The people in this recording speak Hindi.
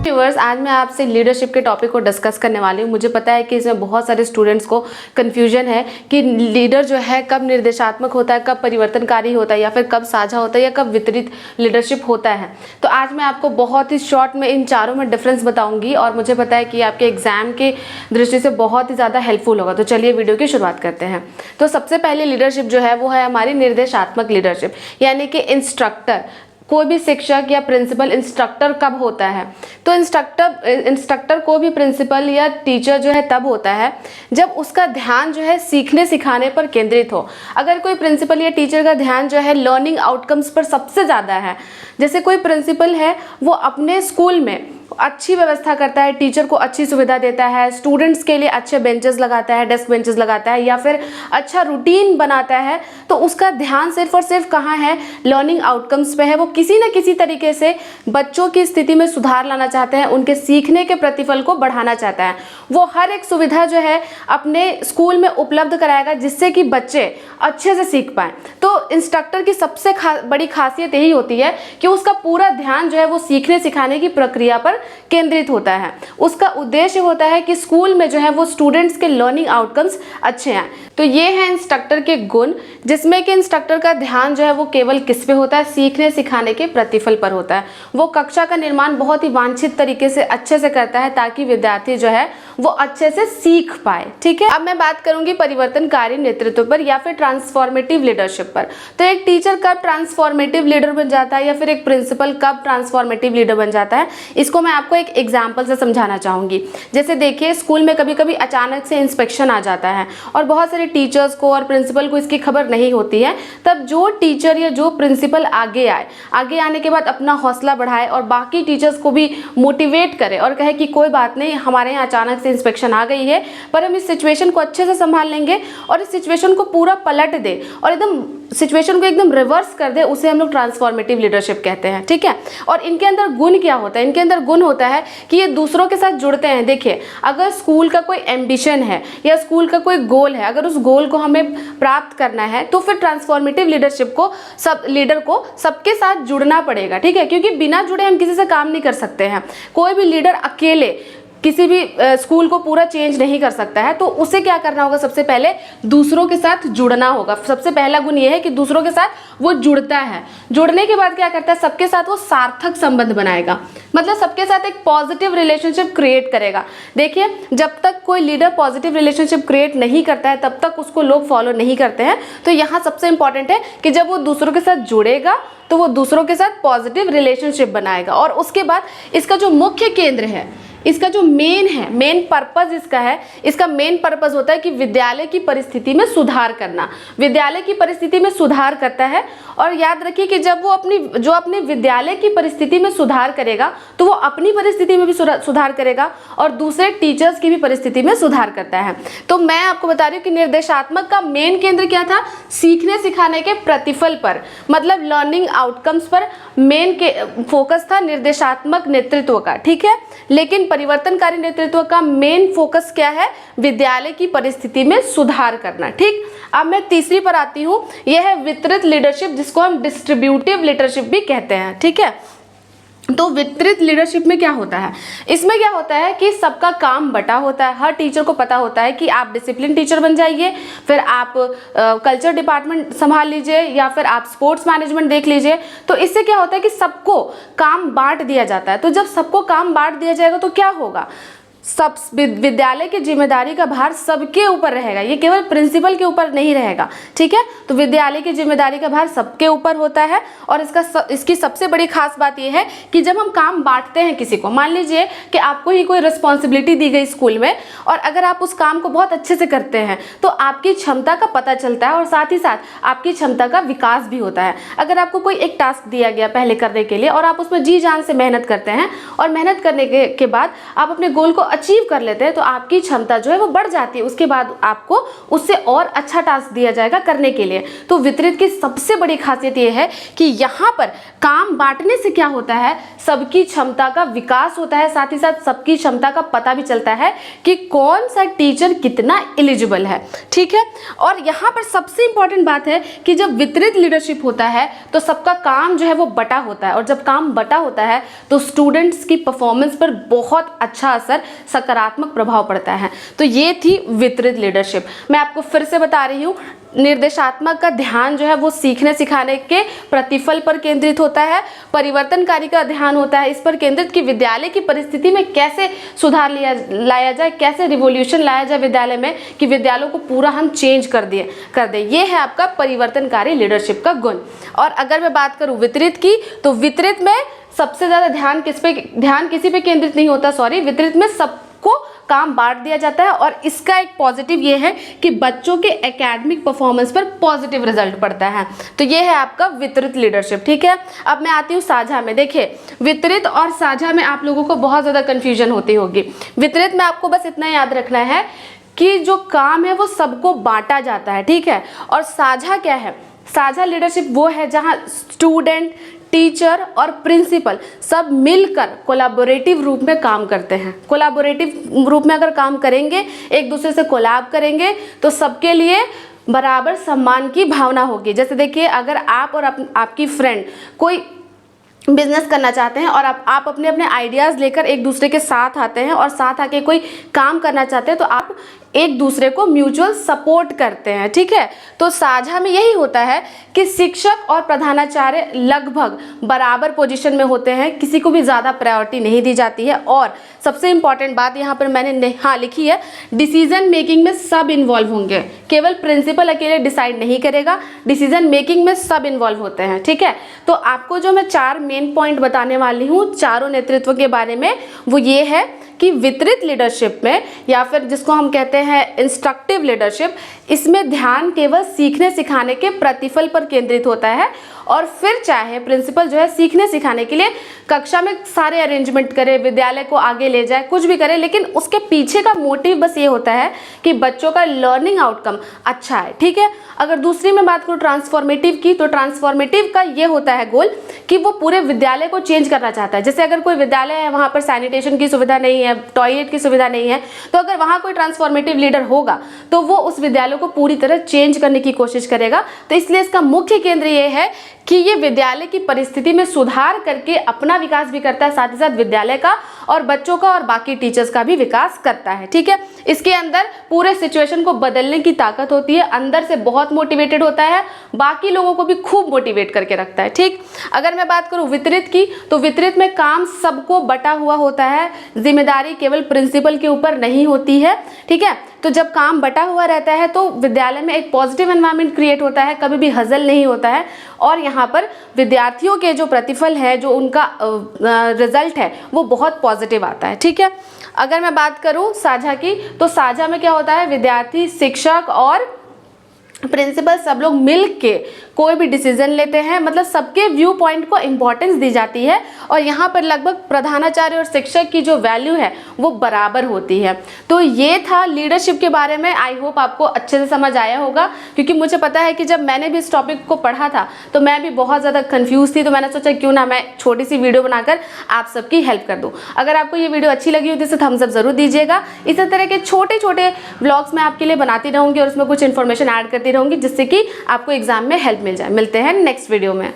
व्यूअर्स, आज मैं आपसे लीडरशिप के टॉपिक को डिस्कस करने वाली हूँ। मुझे पता है कि इसमें बहुत सारे स्टूडेंट्स को कन्फ्यूजन है कि लीडर जो है कब निर्देशात्मक होता है, कब परिवर्तनकारी होता है, या फिर कब साझा होता है, या कब वितरित लीडरशिप होता है। तो आज मैं आपको बहुत ही शॉर्ट में इन चारों में डिफरेंस बताऊंगी और मुझे पता है कि आपके एग्जाम की दृष्टि से बहुत ही ज़्यादा हेल्पफुल होगा। तो चलिए वीडियो की शुरुआत करते हैं। तो सबसे पहले लीडरशिप जो है वो है हमारी निर्देशात्मक लीडरशिप, यानी कि इंस्ट्रक्टर, कोई भी शिक्षक या प्रिंसिपल इंस्ट्रक्टर कब होता है? तो इंस्ट्रक्टर को भी प्रिंसिपल या टीचर जो है तब होता है जब उसका ध्यान जो है सीखने सिखाने पर केंद्रित हो। अगर कोई प्रिंसिपल या टीचर का ध्यान जो है लर्निंग आउटकम्स पर सबसे ज़्यादा है, जैसे कोई प्रिंसिपल है वो अपने स्कूल में अच्छी व्यवस्था करता है, टीचर को अच्छी सुविधा देता है, स्टूडेंट्स के लिए अच्छे बेंचेस लगाता है, डेस्क बेंचेस लगाता है, या फिर अच्छा रूटीन बनाता है, तो उसका ध्यान सिर्फ और सिर्फ कहाँ है? लर्निंग आउटकम्स पे है। वो किसी न किसी तरीके से बच्चों की स्थिति में सुधार लाना चाहते हैं, उनके सीखने के प्रतिफल को बढ़ाना चाहता है। वो हर एक सुविधा जो है अपने स्कूल में उपलब्ध कराएगा जिससे कि बच्चे अच्छे से सीख पाएँ। तो इंस्ट्रक्टर की सबसे बड़ी खासियत यही होती है कि उसका पूरा ध्यान जो है वो सीखने सिखाने की प्रक्रिया पर केंद्रित होता है। उसका उद्देश्य होता है कि स्कूल में जो है वो स्टूडेंट्स के लर्निंग आउटकम्स अच्छे हैं। तो ये है इंस्ट्रक्टर के गुण, जिसमें कि इंस्ट्रक्टर का ध्यान जो है वो केवल किस पे होता है? सीखने सिखाने के प्रतिफल पर होता है। वो कक्षा का निर्माण बहुत ही वांछित तरीके से अच्छे से करता है ताकि विद्यार्थी जो है वो अच्छे से सीख पाए। ठीक है, अब मैं बात करूंगी परिवर्तनकारी नेतृत्व पर या फिर ट्रांसफॉर्मेटिव लीडरशिप पर। तो एक टीचर कब ट्रांसफॉर्मेटिव लीडर बन जाता है या फिर एक प्रिंसिपल कब ट्रांसफॉर्मेटिव लीडर बन जाता है, इसको मैं आपको एक एग्जाम्पल से समझाना चाहूंगी। जैसे देखिए, स्कूल में कभी कभी अचानक से इंस्पेक्शन आ जाता है और बहुत सारे टीचर्स को और प्रिंसिपल को इसकी खबर नहीं होती है। तब जो टीचर या जो प्रिंसिपल आगे आने के बाद अपना हौसला बढ़ाए और बाकी टीचर्स को भी मोटिवेट करे और कहे कि कोई बात नहीं, हमारे यहाँ अचानक से इंस्पेक्शन आ गई है, पर हम इस सिचुएशन को अच्छे से संभाल लेंगे, और इस सिचुएशन को पूरा पलट दे और एकदम सिचुएशन को एकदम रिवर्स कर दे, उसे हम लोग ट्रांसफॉर्मेटिव लीडरशिप कहते हैं। ठीक है, और इनके अंदर गुण क्या होता है? इनके अंदर गुण होता है कि ये दूसरों के साथ जुड़ते हैं। देखिए, अगर स्कूल का कोई एम्बिशन है या स्कूल का कोई गोल है, अगर उस गोल को हमें प्राप्त करना है तो फिर ट्रांसफॉर्मेटिव लीडरशिप को लीडर को सबके साथ जुड़ना पड़ेगा। ठीक है, क्योंकि बिना जुड़े हम किसी से काम नहीं कर सकते हैं। कोई भी लीडर अकेले किसी भी स्कूल को पूरा चेंज नहीं कर सकता है। तो उसे क्या करना होगा? सबसे पहले दूसरों के साथ जुड़ना होगा। सबसे पहला गुण ये है कि दूसरों के साथ वो जुड़ता है। जुड़ने के बाद क्या करता है? सबके साथ वो सार्थक संबंध बनाएगा, मतलब सबके साथ एक पॉजिटिव रिलेशनशिप क्रिएट करेगा। देखिए, जब तक कोई लीडर पॉजिटिव रिलेशनशिप क्रिएट नहीं करता है तब तक उसको लोग फॉलो नहीं करते हैं। तो यहाँ सबसे इंपॉर्टेंट है कि जब वो दूसरों के साथ जुड़ेगा तो वो दूसरों के साथ पॉजिटिव रिलेशनशिप बनाएगा। और उसके बाद इसका जो मुख्य केंद्र है, इसका जो मेन पर्पस इसका मेन पर्पस होता है कि विद्यालय की परिस्थिति में सुधार करना। विद्यालय की परिस्थिति में सुधार करता है। और याद रखिए कि जब वो अपने विद्यालय की परिस्थिति में सुधार करेगा तो वो अपनी परिस्थिति में भी सुधार करेगा और दूसरे टीचर्स की भी परिस्थिति में सुधार करता है। तो मैं आपको बता रही हूँ कि निर्देशात्मक का मेन केंद्र क्या था? सीखने सिखाने के प्रतिफल पर, मतलब लर्निंग आउटकम्स पर मेन के फोकस था निर्देशात्मक नेतृत्व का। ठीक है, लेकिन परिवर्तनकारी नेतृत्व का मेन फोकस क्या है? विद्यालय की परिस्थिति में सुधार करना। ठीक, अब मैं तीसरी पर आती हूँ। यह है वितरित लीडरशिप, जिसको हम डिस्ट्रीब्यूटिव लीडरशिप भी कहते हैं। ठीक है, तो वितरित लीडरशिप में क्या होता है? इसमें क्या होता है कि सबका काम बटा होता है। हर टीचर को पता होता है कि आप डिसिप्लिन टीचर बन जाइए, फिर आप कल्चर डिपार्टमेंट संभाल लीजिए, या फिर आप स्पोर्ट्स मैनेजमेंट देख लीजिए। तो इससे क्या होता है कि सबको काम बांट दिया जाता है। तो जब सबको काम बांट दिया जाएगा तो क्या होगा? सब विद्यालय की जिम्मेदारी का भार सबके ऊपर रहेगा, ये केवल प्रिंसिपल के ऊपर नहीं रहेगा। ठीक है, तो विद्यालय की जिम्मेदारी का भार सबके ऊपर होता है। और इसकी सबसे बड़ी खास बात यह है कि जब हम काम बांटते हैं किसी को, मान लीजिए कि आपको ही कोई रिस्पॉन्सिबिलिटी दी गई स्कूल में, और अगर आप उस काम को बहुत अच्छे से करते हैं तो आपकी क्षमता का पता चलता है और साथ ही साथ आपकी क्षमता का विकास भी होता है। अगर आपको कोई एक टास्क दिया गया पहले करने के लिए और आप उसमें जी जान से मेहनत करते हैं और मेहनत करने के बाद आप अपने गोल को अचीव कर लेते हैं तो आपकी क्षमता जो है वो बढ़ जाती है, उसके बाद आपको उससे और अच्छा टास्क दिया जाएगा करने के लिए। तो वितरित की सबसे बड़ी खासियत ये है कि यहाँ पर काम बांटने से क्या होता है, सबकी क्षमता का विकास होता है, साथ ही साथ सबकी क्षमता का पता भी चलता है कि कौन सा टीचर कितना एलिजिबल है, ठीक है। और यहाँ पर सबसे इंपॉर्टेंट बात है कि जब वितरित लीडरशिप होता है तो सबका काम जो है वो बटा होता है, और जब काम बटा होता है तो स्टूडेंट्स की परफॉर्मेंस पर बहुत अच्छा असर, सकारात्मक प्रभाव पड़ता है। तो ये थी वितरित लीडरशिप। मैं आपको फिर से बता रही हूँ, निर्देशात्मक का ध्यान जो है वो सीखने सिखाने के प्रतिफल पर केंद्रित होता है। परिवर्तनकारी का ध्यान होता है इस पर केंद्रित कि विद्यालय की परिस्थिति में कैसे सुधार लाया जाए, कैसे रिवॉल्यूशन लाया जाए विद्यालय में, कि विद्यालयों को पूरा हम चेंज कर दें। ये है आपका परिवर्तनकारी लीडरशिप का गुण। और अगर मैं बात करूँ वितरित की, तो वितरित में सबसे ज़्यादा ध्यान किसी पे केंद्रित नहीं होता, वितरित में सबको काम बांट दिया जाता है। और इसका एक पॉजिटिव ये है कि बच्चों के एकेडमिक परफॉर्मेंस पर पॉजिटिव रिजल्ट पड़ता है। तो ये है आपका वितरित लीडरशिप, ठीक है। अब मैं आती हूँ साझा में। देखिए, वितरित और साझा में आप लोगों को बहुत ज़्यादा कन्फ्यूजन होती होगी। वितरित में आपको बस इतना याद रखना है कि जो काम है वो सबको बांटा जाता है, ठीक है। और साझा क्या है, साझा लीडरशिप वो है जहाँ स्टूडेंट, टीचर और प्रिंसिपल सब मिलकर कोलैबोरेटिव रूप में काम करते हैं। कोलैबोरेटिव रूप में अगर काम करेंगे, एक दूसरे से कोलैब करेंगे, तो सबके लिए बराबर सम्मान की भावना होगी। जैसे देखिए, अगर आप और आपकी फ्रेंड कोई बिजनेस करना चाहते हैं और आप अपने अपने आइडियाज़ लेकर एक दूसरे के साथ आते हैं और साथ आके कोई काम करना चाहते हैं, तो आप एक दूसरे को म्यूचुअल सपोर्ट करते हैं, ठीक है। तो साझा में यही होता है कि शिक्षक और प्रधानाचार्य लगभग बराबर पोजीशन में होते हैं, किसी को भी ज़्यादा प्रायोरिटी नहीं दी जाती है। और सबसे इंपॉर्टेंट बात यहाँ पर मैंने लिखी है, डिसीजन मेकिंग में सब इन्वॉल्व होंगे। केवल प्रिंसिपल अकेले डिसाइड नहीं करेगा, डिसीजन मेकिंग में सब इन्वॉल्व होते हैं, ठीक है। तो आपको जो मैं 4 मेन पॉइंट बताने वाली हूँ चारों नेतृत्व के बारे में, वो ये है कि वितरित लीडरशिप में, या फिर जिसको हम कहते हैं इंस्ट्रक्टिव लीडरशिप, इसमें ध्यान केवल सीखने सिखाने के प्रतिफल पर केंद्रित होता है। और फिर चाहे प्रिंसिपल जो है सीखने सिखाने के लिए कक्षा में सारे अरेंजमेंट करे, विद्यालय को आगे ले जाए, कुछ भी करे, लेकिन उसके पीछे का मोटिव बस ये होता है कि बच्चों का लर्निंग आउटकम अच्छा है, ठीक है। अगर दूसरी में बात करूँ ट्रांसफॉर्मेटिव की, तो ट्रांसफॉर्मेटिव का ये होता है गोल कि वो पूरे विद्यालय को चेंज करना चाहता है। जैसे अगर कोई विद्यालय है, वहाँ पर सैनिटेशन की सुविधा नहीं है, टॉयलेट की सुविधा नहीं है, तो अगर वहाँ कोई ट्रांसफॉर्मेटिव लीडर होगा तो वो उस विद्यालय को पूरी तरह चेंज करने की कोशिश करेगा। तो इसलिए इसका मुख्य केंद्र ये है कि ये विद्यालय की परिस्थिति में सुधार करके अपना विकास भी करता है, साथ ही साथ विद्यालय का और बच्चों का और बाकी टीचर्स का भी विकास करता है, ठीक है। इसके अंदर पूरे सिचुएशन को बदलने की ताकत होती है, अंदर से बहुत मोटिवेटेड होता है, बाकी लोगों को भी खूब मोटिवेट करके रखता है, ठीक। अगर मैं बात करूँ वितरित की, तो वितरित में काम सबको बटा हुआ होता है, जिम्मेदारी केवल प्रिंसिपल के ऊपर नहीं होती है, ठीक है। तो जब काम बटा हुआ रहता है तो विद्यालय में एक पॉजिटिव एनवायरनमेंट क्रिएट होता है, कभी भी हजल नहीं होता है, और यहाँ पर विद्यार्थियों के जो प्रतिफल है, जो उनका रिजल्ट है, वो बहुत पॉजिटिव आता है, ठीक है। अगर मैं बात करूँ साझा की, तो साझा में क्या होता है, विद्यार्थी, शिक्षक और प्रिंसिपल सब लोग मिल के कोई भी डिसीजन लेते हैं, मतलब सबके व्यू पॉइंट को इम्पोर्टेंस दी जाती है। और यहाँ पर लगभग प्रधानाचार्य और शिक्षक की जो वैल्यू है वो बराबर होती है। तो ये था लीडरशिप के बारे में। आई होप आपको अच्छे से समझ आया होगा, क्योंकि मुझे पता है कि जब मैंने भी इस टॉपिक को पढ़ा था तो मैं भी बहुत ज़्यादा कन्फ्यूज़ थी। तो मैंने सोचा क्यों ना मैं छोटी सी वीडियो बनाकर आप सबकी हेल्प कर दूँ। अगर आपको ये वीडियो अच्छी लगी हो तो इसे थम्स अप ज़रूर दीजिएगा। इसी तरह के छोटे छोटे व्लॉग्स मैं आपके लिए बनाती रहूँगी और उसमें कुछ इन्फॉर्मेशन ऐड करती रहूँगी, जिससे कि आपको एग्जाम में हेल्प मिल जाए। मिलते हैं नेक्स्ट वीडियो में।